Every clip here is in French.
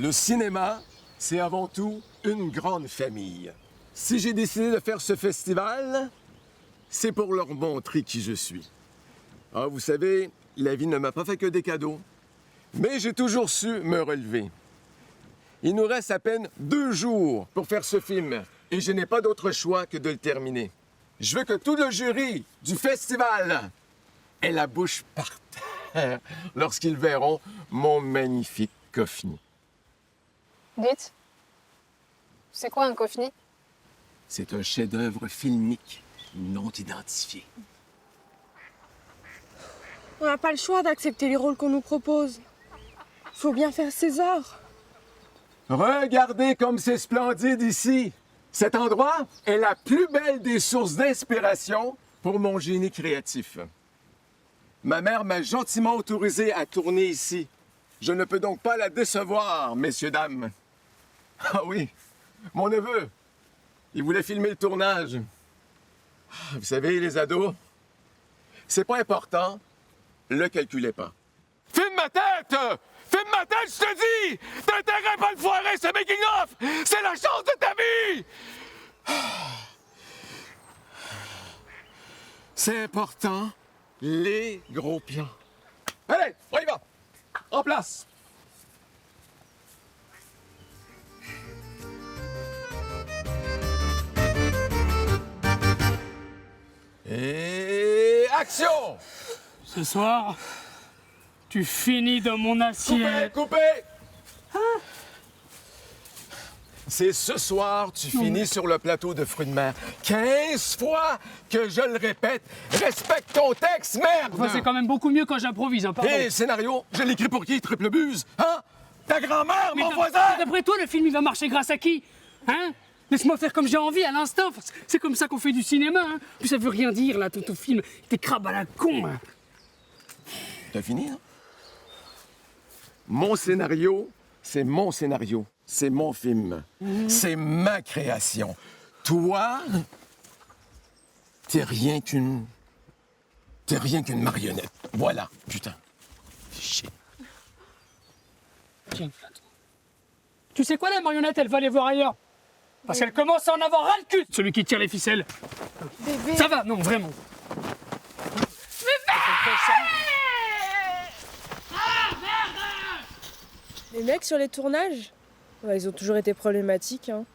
Le cinéma, c'est avant tout une grande famille. Si j'ai décidé de faire ce festival, c'est pour leur montrer qui je suis. Ah, vous savez, la vie ne m'a pas fait que des cadeaux, mais j'ai toujours su me relever. Il nous reste à peine 2 jours pour faire ce film et je n'ai pas d'autre choix que de le terminer. Je veux que tout le jury du festival ait la bouche par terre lorsqu'ils verront mon magnifique Kofni. Dites, c'est quoi un Kofni? C'est un chef-d'œuvre filmique non identifié. On n'a pas le choix d'accepter les rôles qu'on nous propose. Faut bien faire César. Regardez comme c'est splendide ici. Cet endroit est la plus belle des sources d'inspiration pour mon génie créatif. Ma mère m'a gentiment autorisé à tourner ici. Je ne peux donc pas la décevoir, messieurs, dames. Ah oui, mon neveu, il voulait filmer le tournage. Vous savez, les ados, c'est pas important, le calculez pas. Filme ma tête! Filme ma tête, je te dis! T'as intérêt à pas le foirer, ce making-of! C'est la chance de ta vie! C'est important, les gros plans. Allez, on y va! En place! Et action! Ce soir, tu finis dans mon assiette. Coupez! C'est ce soir, tu finis sur le plateau de fruits de mer. 15 fois que je le répète, respecte ton texte, merde! Enfin, c'est quand même beaucoup mieux quand j'improvise, hein, pardon. Et le scénario, je l'écris pour qui, triple buse? Hein? Ta grand-mère, mon Mais voisin! d'après toi, le film, il va marcher grâce à qui? Hein? Laisse-moi faire comme j'ai envie à l'instant. C'est comme ça qu'on fait du cinéma, hein. Puis ça veut rien dire, là, ton film. T'es crabe à la con, hein. T'as fini, hein? Mon scénario, c'est mon scénario. C'est mon film. C'est ma création. Toi, t'es rien qu'une marionnette. Voilà, putain. Chier. Tiens, flatte. Tu sais quoi, la marionnette, elle va aller voir ailleurs. Parce qu'elle commence à en avoir ras le cul, celui qui tire les ficelles. Bébé. Ça va, non, vraiment. Les mecs sur les tournages, ouais, ils ont toujours été problématiques, hein.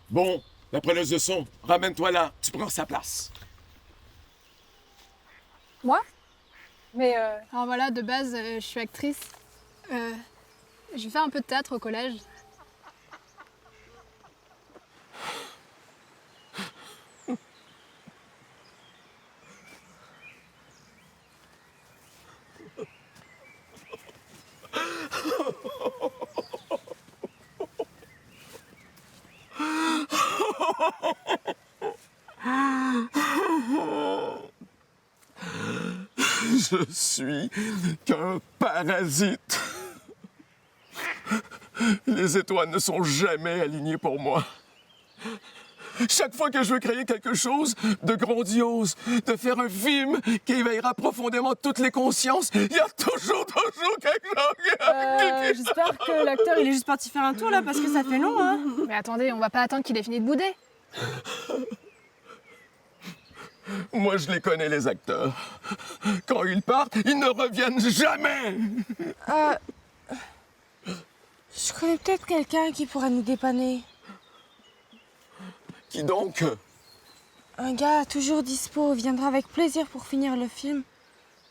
Bon, la preneuse de son, ramène-toi là. Tu prends sa place. Moi? Mais Alors voilà, de base, je suis actrice. J'ai fait un peu de théâtre au collège. Je suis qu'un parasite. Les étoiles ne sont jamais alignées pour moi. Chaque fois que je veux créer quelque chose de grandiose, de faire un film qui éveillera profondément toutes les consciences, il y a toujours quelque chose. J'espère que l'acteur il est juste parti faire un tour là parce que ça fait long, hein. Mais attendez, on va pas attendre qu'il ait fini de bouder. Moi, je les connais, les acteurs. Quand ils partent, ils ne reviennent jamais. Je connais peut-être quelqu'un qui pourrait nous dépanner. Qui donc? Un gars toujours dispo, viendra avec plaisir pour finir le film.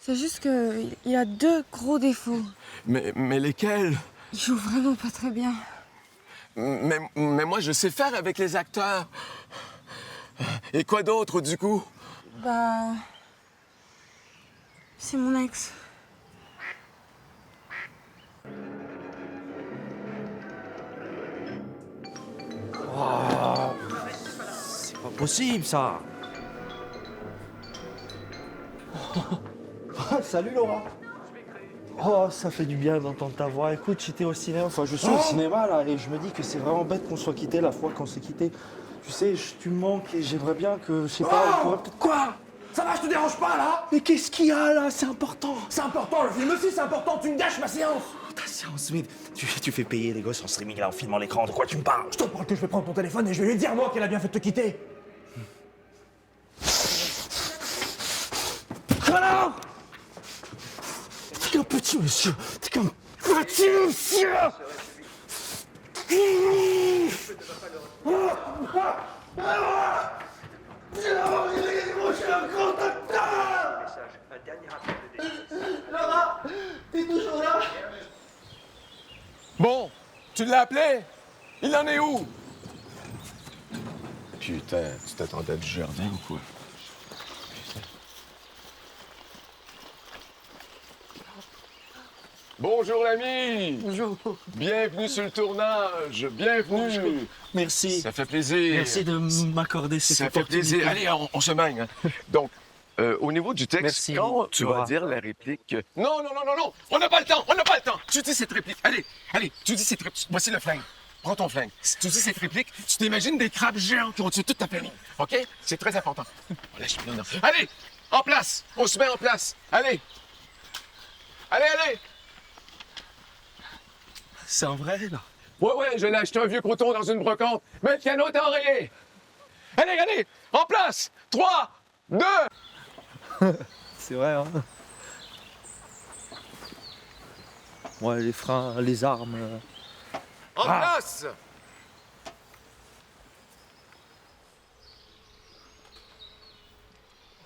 C'est juste que il a 2 gros défauts. Mais lesquels? Il joue vraiment pas très bien. Mais moi, je sais faire avec les acteurs. Et quoi d'autre, du coup? Bah... c'est mon ex. C'est pas possible, ça. Salut Laura. Oh, ça fait du bien d'entendre ta voix. Écoute, j'étais au cinéma, enfin je suis au cinéma là, et je me dis que c'est vraiment bête qu'on soit quittés la fois qu'on s'est quittés. Tu sais, tu me manques et j'aimerais bien que, je sais pas, on pourrait peut-être... Quoi? Ça va, je te dérange pas, là? Mais qu'est-ce qu'il y a là? C'est important. C'est important, le film aussi, c'est important. Tu me gâches ma séance. Oh, ta séance, mais tu fais payer les gosses en streaming là, en filmant l'écran. De quoi tu me parles? Je te parle que je vais prendre ton téléphone et je vais lui dire, moi, qu'elle a bien fait de te quitter. Voilà! T'es qu'un petit monsieur. T'es qu'un petit monsieur. Bon, tu l'as appelé? Il en est où? Putain, tu t'attendais du jardin ou quoi? Bonjour l'ami! Bonjour. Bienvenue sur le tournage! Bienvenue! Merci. Ça fait plaisir! Merci de m'accorder cette Ça fait opportunité. plaisir. Allez, on se baigne. Hein. Donc, au niveau du texte, Merci. quand tu vas dire la réplique... Non, non, non, non, non! On n'a pas le temps! On n'a pas le temps! Tu dis cette réplique. Allez, allez, tu dis cette réplique. Voici le flingue. Prends ton flingue. Si tu dis cette réplique, tu t'imagines des crabes géants qui ont tué toute ta famille. OK? C'est très important. Lâche-moi, non. Allez! En place! On se met en place! Allez! Allez, allez! C'est un vrai là? Ouais, je l'ai acheté un vieux croton dans une brocante. Mais le piano est enrayé. Allez, allez! En place! 3, 2... C'est vrai, hein? Ouais, les freins, les armes. En place!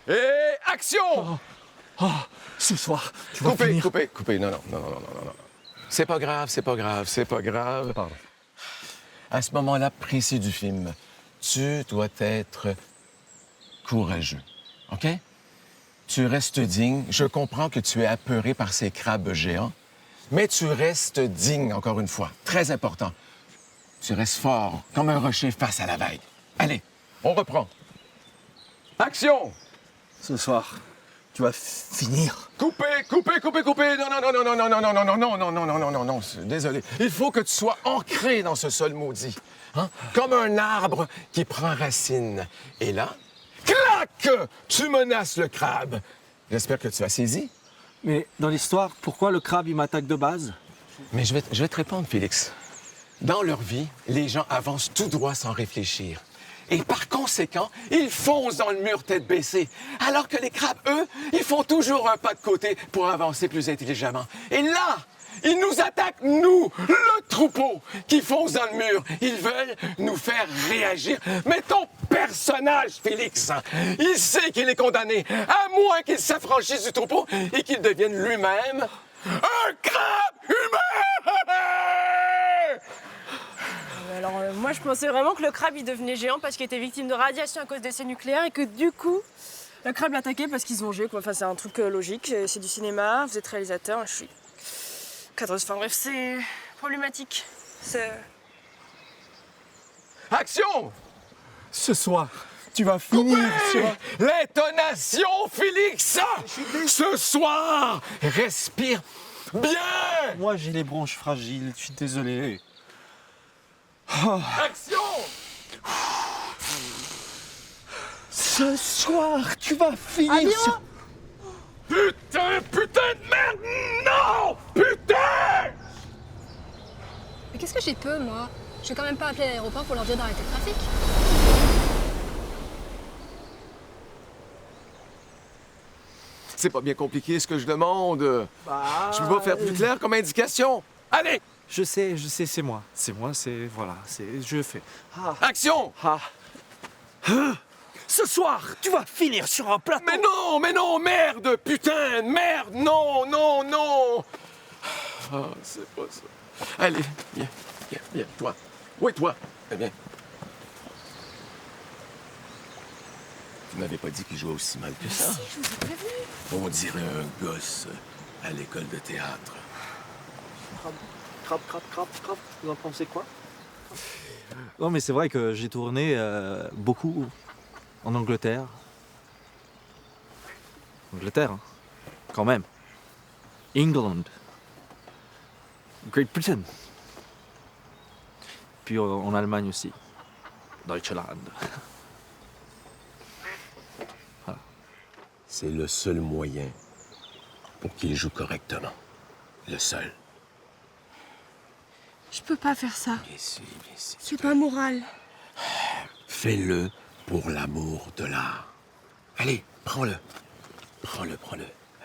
Et action! Ce soir, tu vas Coupez, finir. coupez. Non. C'est pas grave. Pardon. À ce moment-là précis du film, tu dois être courageux, OK? Tu restes digne. Je comprends que tu es apeuré par ces crabes géants, mais tu restes digne, encore une fois. Très important. Tu restes fort, comme un rocher face à la vague. Allez, on reprend. Action! Ce soir, tu vas finir. Coupez! Non, désolé. Il faut que tu sois ancré dans ce sol maudit, hein? Comme un arbre qui prend racine. Et là, clac! Tu menaces le crabe. J'espère que tu as saisi. Mais dans l'histoire, pourquoi le crabe il m'attaque de base? Mais je vais te répondre, Félix. Dans leur vie, les gens avancent tout droit sans réfléchir. Et par conséquent, ils foncent dans le mur tête baissée. Alors que les crabes, eux, ils font toujours un pas de côté pour avancer plus intelligemment. Et là, ils nous attaquent, nous, le troupeau, qui fonce dans le mur. Ils veulent nous faire réagir. Mais ton personnage, Félix, il sait qu'il est condamné, à moins qu'il s'affranchisse du troupeau et qu'il devienne lui-même un crabe humain! Alors moi je pensais vraiment que le crabe il devenait géant parce qu'il était victime de radiation à cause d'essais nucléaires et que du coup le crabe l'attaquait parce qu'il se mangeait quoi. Enfin c'est un truc logique, c'est du cinéma, vous êtes réalisateur, je suis cadreuse, enfin bref c'est problématique. Action! Ce soir, tu vas finir sur... L'intonation, Félix! Ce soir, respire bien! Moi, j'ai les bronches fragiles, je suis désolé. Action! Ce soir, tu vas finir sur... Putain de merde! Non! Putain! Mais qu'est-ce que j'ai peu, moi? Je vais quand même pas appeler l'aéroport pour leur dire d'arrêter le trafic. C'est pas bien compliqué ce que je demande. Je peux pas faire plus clair comme indication. Allez! Je sais, c'est moi. Voilà, je fais. Action! Ce soir, tu vas finir sur un plateau. Mais non, merde! Putain, merde! Non! Ah, c'est pas ça. Allez, viens, toi. Oui, toi. Viens. Tu m'avais pas dit qu'il jouait aussi mal que ça. Si, je vous ai prévenu. On dirait un gosse à l'école de théâtre. Crap. Vous en pensez quoi? Non, mais c'est vrai que j'ai tourné beaucoup en Angleterre. Angleterre, hein, quand même. England. Great Britain. Puis en Allemagne aussi. Deutschland. Voilà. C'est le seul moyen pour qu'il joue correctement. Le seul. Je peux pas faire ça. Bien sûr, bien sûr. C'est pas moral. Fais-le pour l'amour de l'art. Allez, prends-le. Prends-le.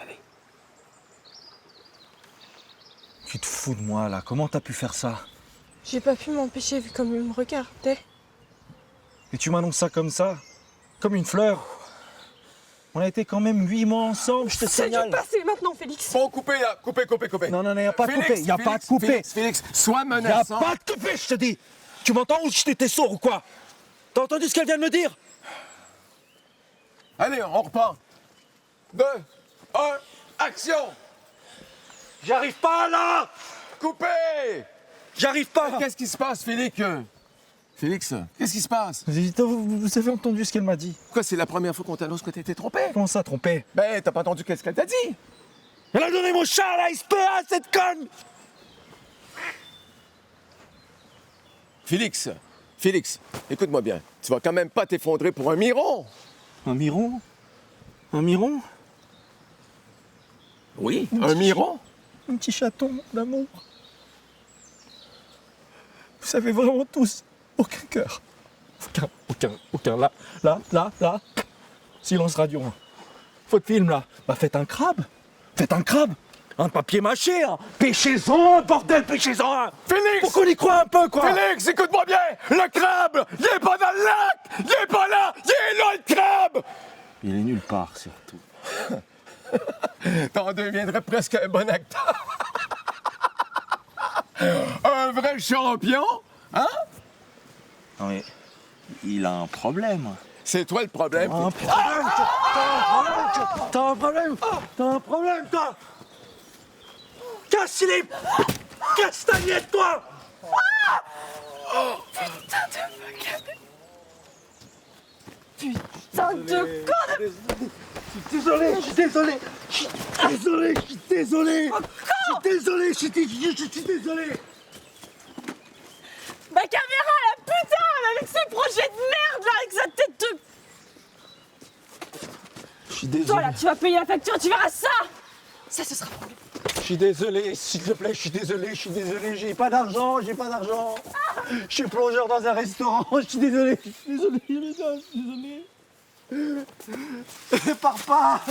Allez. Tu te fous de moi là, comment t'as pu faire ça? J'ai pas pu m'empêcher vu comme il me regardait. Et tu m'annonces ça comme ça? Comme une fleur? On a été quand même 8 mois ensemble, je te C'est signale. du passé maintenant, Félix. Bon, coupez là. Coupez. Non, y a pas de Félix, couper, y a pas de couper. Félix, sois Y a menaçant. pas de couper, je te dis. Tu m'entends ou je t'étais sourd ou quoi? T'as entendu ce qu'elle vient de me dire? Allez, on repart. 2, 1, action! J'arrive pas là! Coupez! J'arrive pas! Qu'est-ce qui se passe, Félix? Félix, qu'est-ce qui se passe? Vous avez entendu ce qu'elle m'a dit? Quoi, c'est la première fois qu'on t'annonce que t'étais trompé? Comment ça, trompé? Ben, t'as pas entendu qu'est-ce qu'elle t'a dit? Elle a donné mon chat à la SPA, cette conne! Félix, écoute-moi bien. Tu vas quand même pas t'effondrer pour un miron. Un miron? Un miron? Oui, un miron. Un petit chaton d'amour. Vous savez vraiment tous, aucun cœur. Aucun. Là. Silence radio. Faute film, là. Bah, faites un crabe. Un papier mâché, hein. Pêchez-en, bordel, pêchez-en un. Félix! Pour qu'on y croit un peu, quoi. Félix, écoute-moi bien! Le crabe! Il est pas dans le lac! Il est pas là! Il est là, le crabe! Il est nulle part, surtout. T'en deviendrais presque un bon acteur. Un vrai champion, hein? Non, mais il a un problème. C'est toi le problème. T'as un problème, toi. Casse les castagnettes, toi. Putain de con. Je suis désolé. Ma caméra, la putain, avec ses projets de merde là, avec sa tête de... Je suis désolé. Toi là, tu vas payer la facture, tu verras ça. Ça, ce sera pour lui. Je suis désolé, s'il te plaît, je suis désolé, j'ai pas d'argent. Je suis plongeur dans un restaurant, je suis désolé. Pars pas.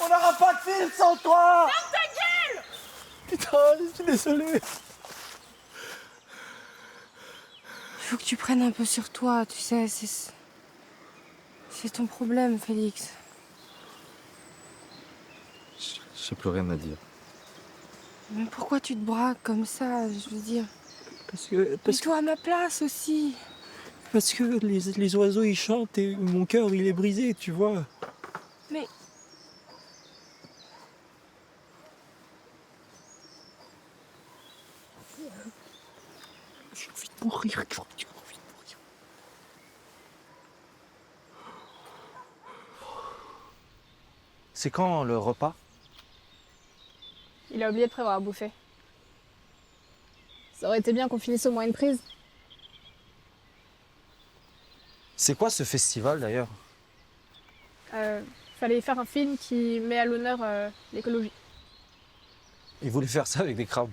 On n'aura pas de film sans toi. Ferme ta gueule. Putain, je suis désolé. Il faut que tu prennes un peu sur toi, tu sais, c'est ton problème, Félix. J'ai plus rien à dire. Mais pourquoi tu te braques comme ça, je veux dire? Parce que Mets-toi à ma place aussi. les oiseaux ils chantent et mon cœur il est brisé, tu vois. Mais J'ai envie de mourir, j'ai envie de mourir. C'est quand le repas? Il a oublié de prévoir à bouffer. Ça aurait été bien qu'on finisse au moins une prise. C'est quoi ce festival d'ailleurs? Fallait faire un film qui met à l'honneur l'écologie. Ils voulaient faire ça avec des crabes.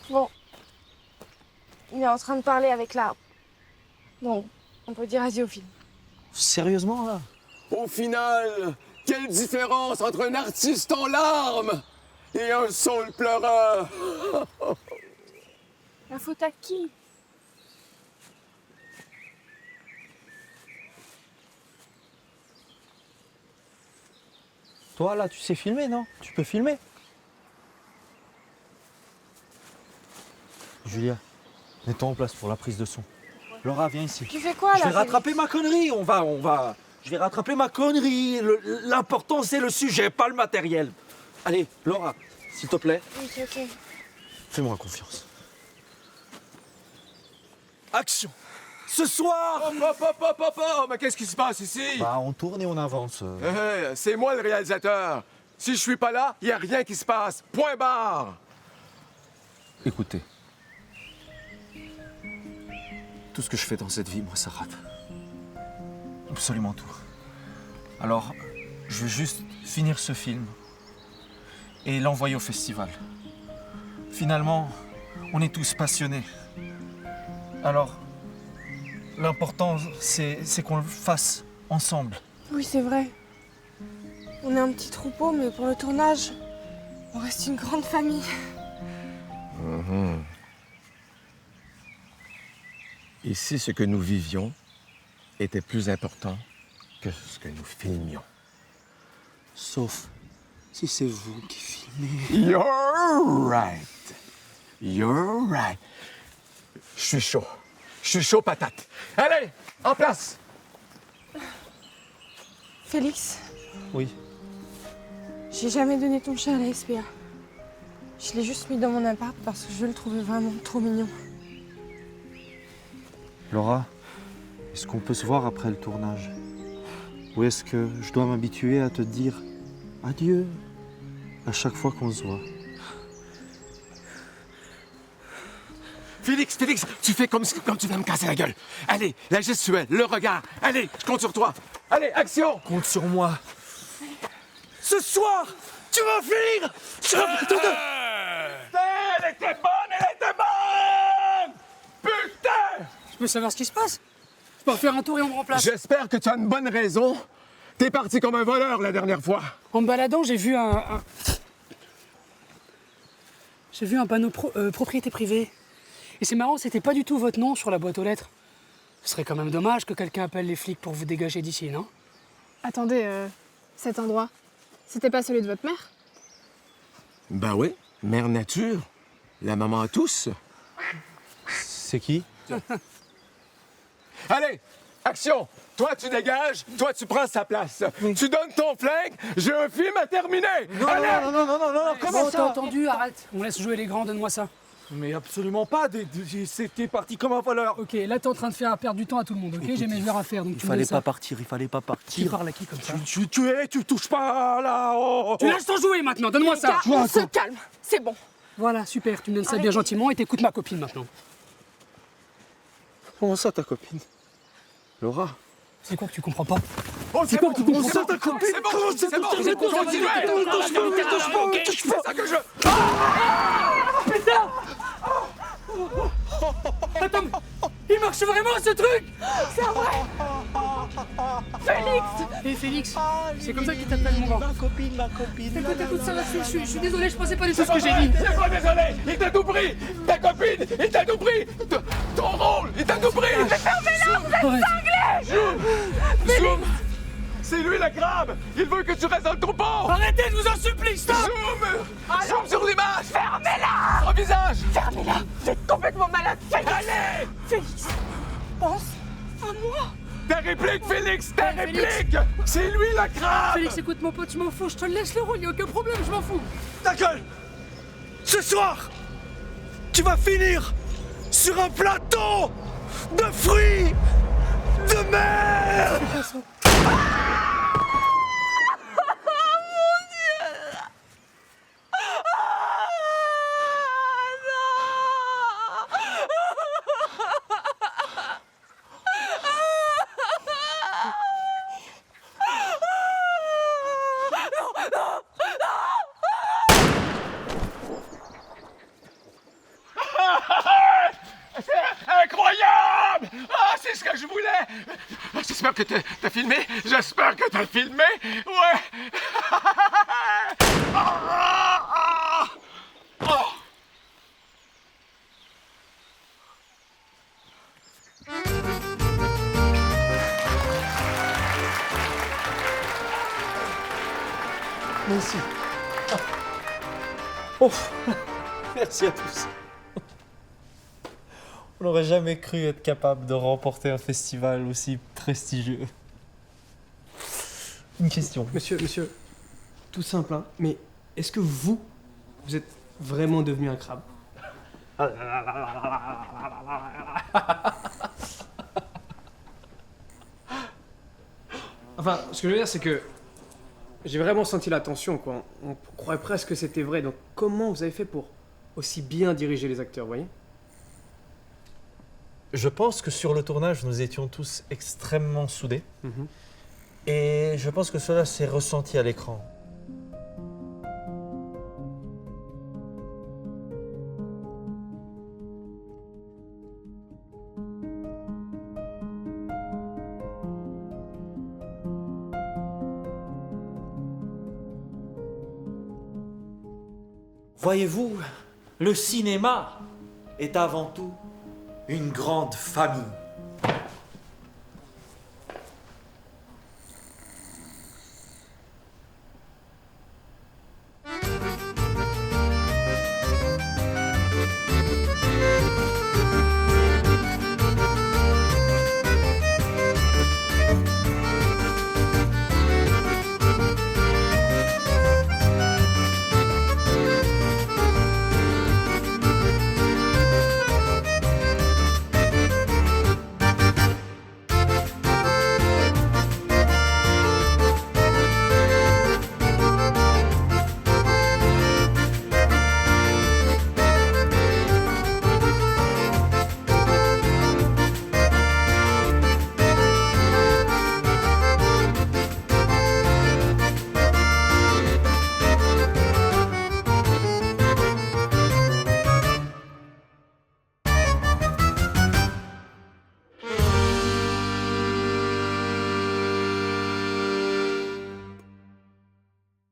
bon, il est en train de parler avec l'arbre. Donc, on peut dire adieu au film. Sérieusement là? Au final, quelle différence entre un artiste en larmes et un saule pleureur? La faute à qui? Toi là, tu sais filmer, non? Tu peux filmer? Julia, mets-toi en place pour la prise de son. Laura, viens ici. Tu fais quoi Je là? vais rattraper ma connerie, Je vais rattraper ma connerie. L'important, c'est le sujet, pas le matériel. Allez, Laura, s'il te plaît, Ok. fais-moi confiance. Action! Ce soir! Mais qu'est-ce qui se passe ici? Bah, on tourne et on avance. C'est moi le réalisateur. Si je suis pas là, il y a rien qui se passe. Point barre. Écoutez. Tout ce que je fais dans cette vie, moi, ça rate. Absolument tout. Alors, je veux juste finir ce film et l'envoyer au festival. Finalement, on est tous passionnés. Alors, l'important, c'est qu'on le fasse ensemble. Oui, c'est vrai. On est un petit troupeau, mais pour le tournage, on reste une grande famille. Ici, ce que nous vivions était plus important que ce que nous filmions. Sauf si c'est vous qui filmez. You're right. You're right. Je suis chaud. Je suis chaud patate. Allez, en place. Félix, Oui. j'ai jamais donné ton chat à la SPA. Je l'ai juste mis dans mon appart parce que je le trouvais vraiment trop mignon. Laura, est-ce qu'on peut se voir après le tournage? Ou est-ce que je dois m'habituer à te dire adieu à chaque fois qu'on se voit? Félix, tu fais comme tu viens me casser la gueule. Allez, la gestuelle, le regard. Allez, je compte sur toi. Allez, action. Compte sur moi. Ce soir, tu vas finir sur un plateau de... Elle était bonne. Putain. Je peux savoir ce qui se passe? Je peux en faire un tour et on me remplace. J'espère que tu as une bonne raison. T'es parti comme un voleur la dernière fois. En me baladant, j'ai vu un panneau propriété privée. Et c'est marrant, c'était pas du tout votre nom sur la boîte aux lettres. Ce serait quand même dommage que quelqu'un appelle les flics pour vous dégager d'ici, non? Attendez, cet endroit, c'était pas celui de votre mère? Ben oui, mère nature. La maman à tous. C'est qui? Allez, action. Toi, tu dégages. Toi, tu prends sa place. Tu donnes ton flingue. J'ai un film à terminer. Allez. Non, comment T'as entendu? Arrête. On laisse jouer les grands, donne-moi ça. Mais absolument pas, c'était parti comme un voleur. Ok, là t'es en train de faire perdre du temps à tout le monde, ok? J'ai mes devoirs à faire, donc Il tu me fallait laisses pas ça. partir, il fallait pas Tu partir. parles à qui comme ça? Tu touches pas là. Oh. Tu lâches ton jouet maintenant, donne-moi ça. Car on se calme, c'est bon. Voilà, super, tu me donnes ça bien gentiment et t'écoutes ma copine maintenant. Comment ça, ta copine? Laura? C'est quoi que tu comprends pas? Oh, C'est quoi que tu comprends ça, pas? ta copine? C'est bon, c'est bon. Vous êtes tous en Continuez. Touche pas. C'est ça que je... Attends, mais il marche vraiment ce truc! C'est vrai. Félix. Hé Félix, c'est comme ça qu'il t'appelle mon grand. Ma copine. Écoute, ça va, je suis désolé, je pensais pas du tout ce que j'ai dit. C'est pas désolé. Il t'a tout pris. Ta copine, il t'a tout pris. Ton rôle, il t'a tout pris. Arrête. Zoom. C'est lui le crabe. Il veut que tu restes dans le troupeau. Arrêtez, je vous en supplie, stop! Zoom sur l'image. Fermez-la. Son visage. Fermez-la. Vous êtes complètement malade. Allez. Félix, pense à moi. Ta réplique, Félix. Ta Félix. réplique. C'est lui le crabe. Félix, écoute mon pote, je m'en fous, je te laisse le rôle, y'a aucun problème, je m'en fous. Ta gueule. Ce soir, tu vas finir sur un plateau de fruits de mer. Incroyable! Ah, c'est ce que je voulais! J'espère que t'as filmé. J'espère que t'as filmé. Ouais! Merci. Oh, merci à tous. On n'aurait jamais cru être capable de remporter un festival aussi prestigieux. Une question. Monsieur, tout simple, hein, mais est-ce que vous êtes vraiment devenu un crabe? Enfin, ce que je veux dire, c'est que j'ai vraiment senti la tension, quoi. On croyait presque que c'était vrai. Donc, comment vous avez fait pour aussi bien diriger les acteurs, vous voyez? Je pense que sur le tournage, nous étions tous extrêmement soudés. Et je pense que cela s'est ressenti à l'écran. Voyez-vous, le cinéma est avant tout une grande famille.